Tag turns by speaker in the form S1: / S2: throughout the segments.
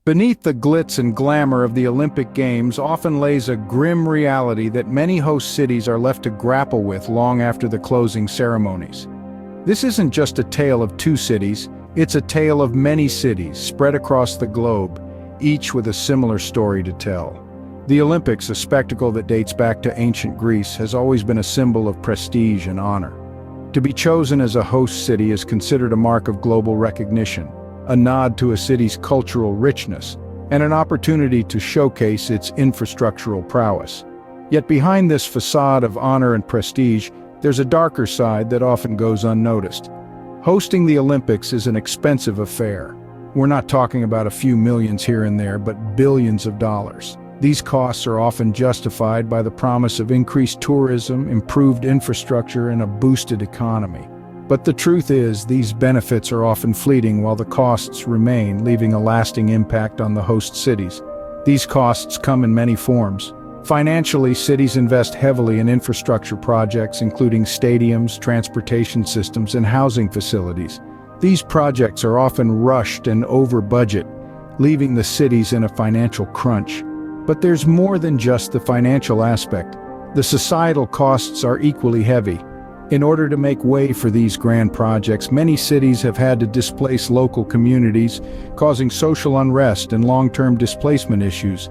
S1: Beneath the glitz and glamour of the Olympic Games often lays a grim reality that many host cities are left to grapple with long after the closing ceremonies. This isn't just a tale of two cities, it's a tale of many cities spread across the globe, each with a similar story to tell. The Olympics, a spectacle that dates back to ancient Greece, has always been a symbol of prestige and honor. To be chosen as a host city is considered a mark of global recognition, a nod to a city's cultural richness, and an opportunity to showcase its infrastructural prowess. Yet behind this facade of honor and prestige, there's a darker side that often goes unnoticed. Hosting the Olympics is an expensive affair. We're not talking about a few millions here and there, but billions of dollars. These costs are often justified by the promise of increased tourism, improved infrastructure, and a boosted economy. But the truth is, these benefits are often fleeting while the costs remain, leaving a lasting impact on the host cities. These costs come in many forms. Financially, cities invest heavily in infrastructure projects, including stadiums, transportation systems, and housing facilities. These projects are often rushed and over budget, leaving the cities in a financial crunch. But there's more than just the financial aspect. The societal costs are equally heavy. In order to make way for these grand projects, many cities have had to displace local communities, causing social unrest and long-term displacement issues.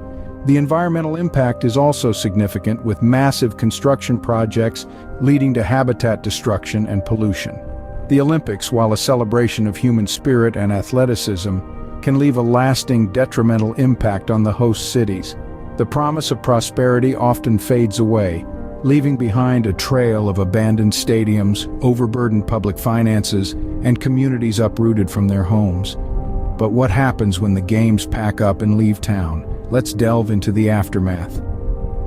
S1: The environmental impact is also significant, with massive construction projects leading to habitat destruction and pollution. The Olympics, while a celebration of human spirit and athleticism, can leave a lasting detrimental impact on the host cities. The promise of prosperity often fades away, leaving behind a trail of abandoned stadiums, overburdened public finances, and communities uprooted from their homes. But what happens when the games pack up and leave town? Let's delve into the aftermath.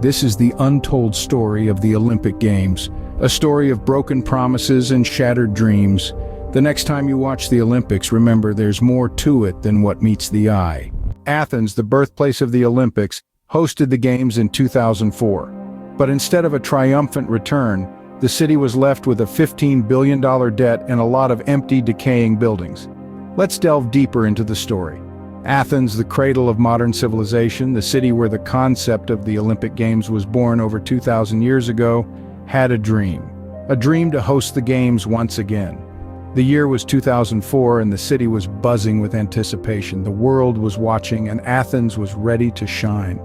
S1: This is the untold story of the Olympic Games, a story of broken promises and shattered dreams. The next time you watch the Olympics, remember there's more to it than what meets the eye. Athens, the birthplace of the Olympics, hosted the Games in 2004. But instead of a triumphant return, the city was left with a $15 billion debt and a lot of empty, decaying buildings. Let's delve deeper into the story. Athens, the cradle of modern civilization, the city where the concept of the Olympic Games was born over 2,000 years ago, had a dream to host the Games once again. The year was 2004 and the city was buzzing with anticipation. The world was watching and Athens was ready to shine.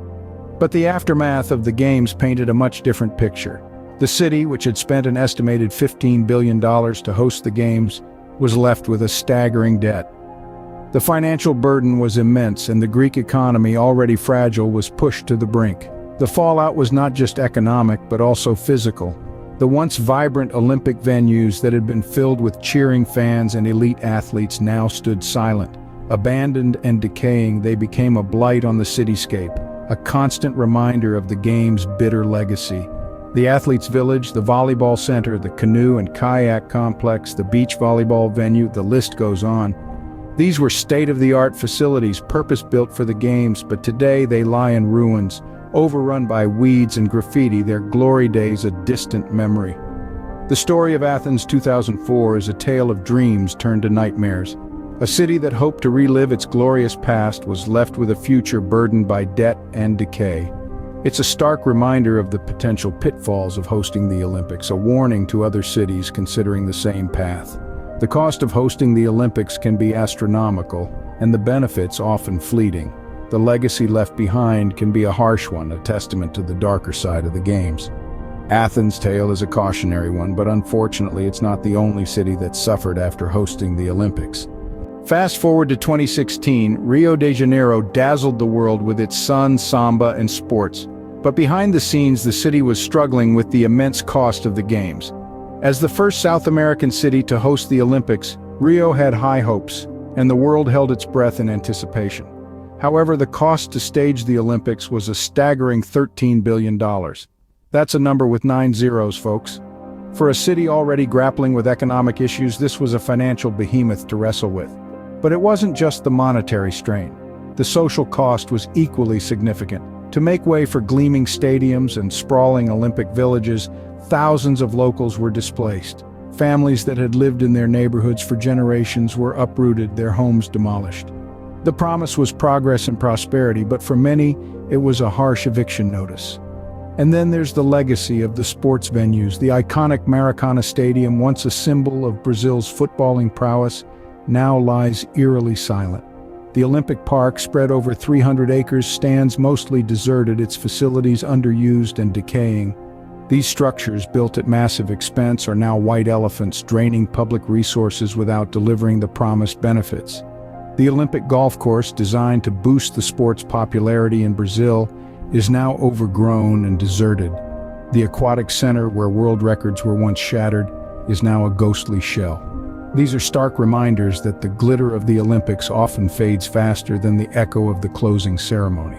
S1: But the aftermath of the Games painted a much different picture. The city, which had spent an estimated $15 billion to host the Games, was left with a staggering debt. The financial burden was immense and the Greek economy, already fragile, was pushed to the brink. The fallout was not just economic, but also physical. The once vibrant Olympic venues that had been filled with cheering fans and elite athletes now stood silent. Abandoned and decaying, they became a blight on the cityscape, a constant reminder of the Games' bitter legacy. The Athletes' Village, the volleyball center, the canoe and kayak complex, the beach volleyball venue, the list goes on. These were state-of-the-art facilities purpose-built for the Games, but today they lie in ruins, overrun by weeds and graffiti, their glory days a distant memory. The story of Athens 2004 is a tale of dreams turned to nightmares. A city that hoped to relive its glorious past was left with a future burdened by debt and decay. It's a stark reminder of the potential pitfalls of hosting the Olympics, a warning to other cities considering the same path. The cost of hosting the Olympics can be astronomical, and the benefits often fleeting. The legacy left behind can be a harsh one, a testament to the darker side of the Games. Athens' tale is a cautionary one, but unfortunately it's not the only city that suffered after hosting the Olympics. Fast forward to 2016, Rio de Janeiro dazzled the world with its sun, samba, and sports. But behind the scenes, the city was struggling with the immense cost of the Games. As the first South American city to host the Olympics, Rio had high hopes, and the world held its breath in anticipation. However, the cost to stage the Olympics was a staggering $13 billion. That's a number with 9 zeros, folks. For a city already grappling with economic issues, this was a financial behemoth to wrestle with. But it wasn't just the monetary strain. The social cost was equally significant. To make way for gleaming stadiums and sprawling Olympic villages, thousands of locals were displaced. Families that had lived in their neighborhoods for generations were uprooted, their homes demolished. The promise was progress and prosperity, but for many, it was a harsh eviction notice. And then there's the legacy of the sports venues. The iconic Maracana Stadium, once a symbol of Brazil's footballing prowess, now lies eerily silent. The Olympic Park, spread over 300 acres, stands mostly deserted, its facilities underused and decaying. These structures, built at massive expense, are now white elephants, draining public resources without delivering the promised benefits. The Olympic golf course, designed to boost the sport's popularity in Brazil, is now overgrown and deserted. The aquatic center, where world records were once shattered, is now a ghostly shell. These are stark reminders that the glitter of the Olympics often fades faster than the echo of the closing ceremony.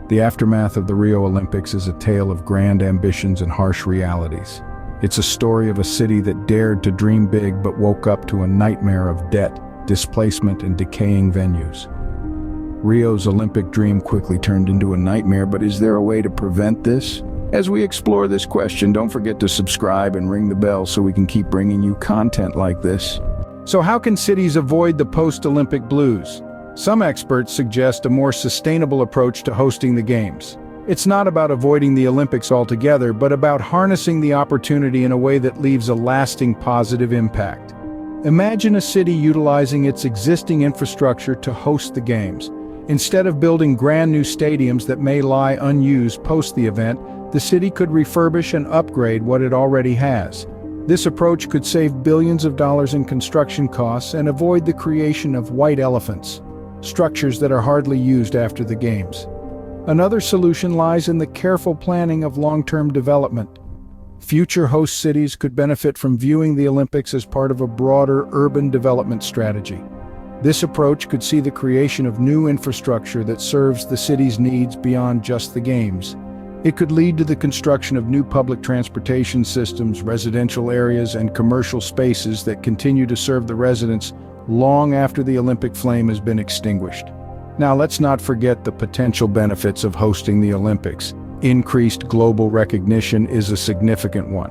S1: The aftermath of the Rio Olympics is a tale of grand ambitions and harsh realities. It's a story of a city that dared to dream big but woke up to a nightmare of debt, displacement, and decaying venues. Rio's Olympic dream quickly turned into a nightmare, but is there a way to prevent this? As we explore this question, don't forget to subscribe and ring the bell so we can keep bringing you content like this. So how can cities avoid the post-Olympic blues? Some experts suggest a more sustainable approach to hosting the Games. It's not about avoiding the Olympics altogether, but about harnessing the opportunity in a way that leaves a lasting positive impact. Imagine a city utilizing its existing infrastructure to host the Games. Instead of building brand new stadiums that may lie unused post the event, the city could refurbish and upgrade what it already has. This approach could save billions of dollars in construction costs and avoid the creation of white elephants, structures that are hardly used after the Games. Another solution lies in the careful planning of long-term development. Future host cities could benefit from viewing the Olympics as part of a broader urban development strategy. This approach could see the creation of new infrastructure that serves the city's needs beyond just the Games. It could lead to the construction of new public transportation systems, residential areas, and commercial spaces that continue to serve the residents long after the Olympic flame has been extinguished. Now, let's not forget the potential benefits of hosting the Olympics. Increased global recognition is a significant one.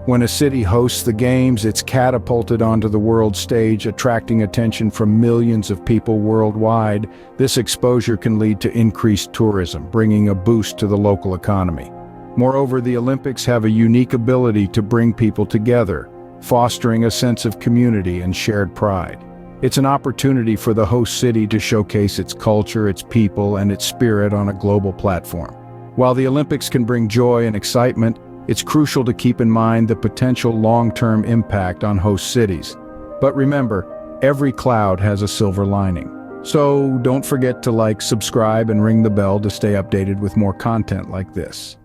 S1: When a city hosts the Games, it's catapulted onto the world stage, attracting attention from millions of people worldwide. This exposure can lead to increased tourism, bringing a boost to the local economy. Moreover, the Olympics have a unique ability to bring people together, fostering a sense of community and shared pride. It's an opportunity for the host city to showcase its culture, its people, and its spirit on a global platform. While the Olympics can bring joy and excitement, it's crucial to keep in mind the potential long-term impact on host cities. But remember, every cloud has a silver lining. So don't forget to like, subscribe, and ring the bell to stay updated with more content like this.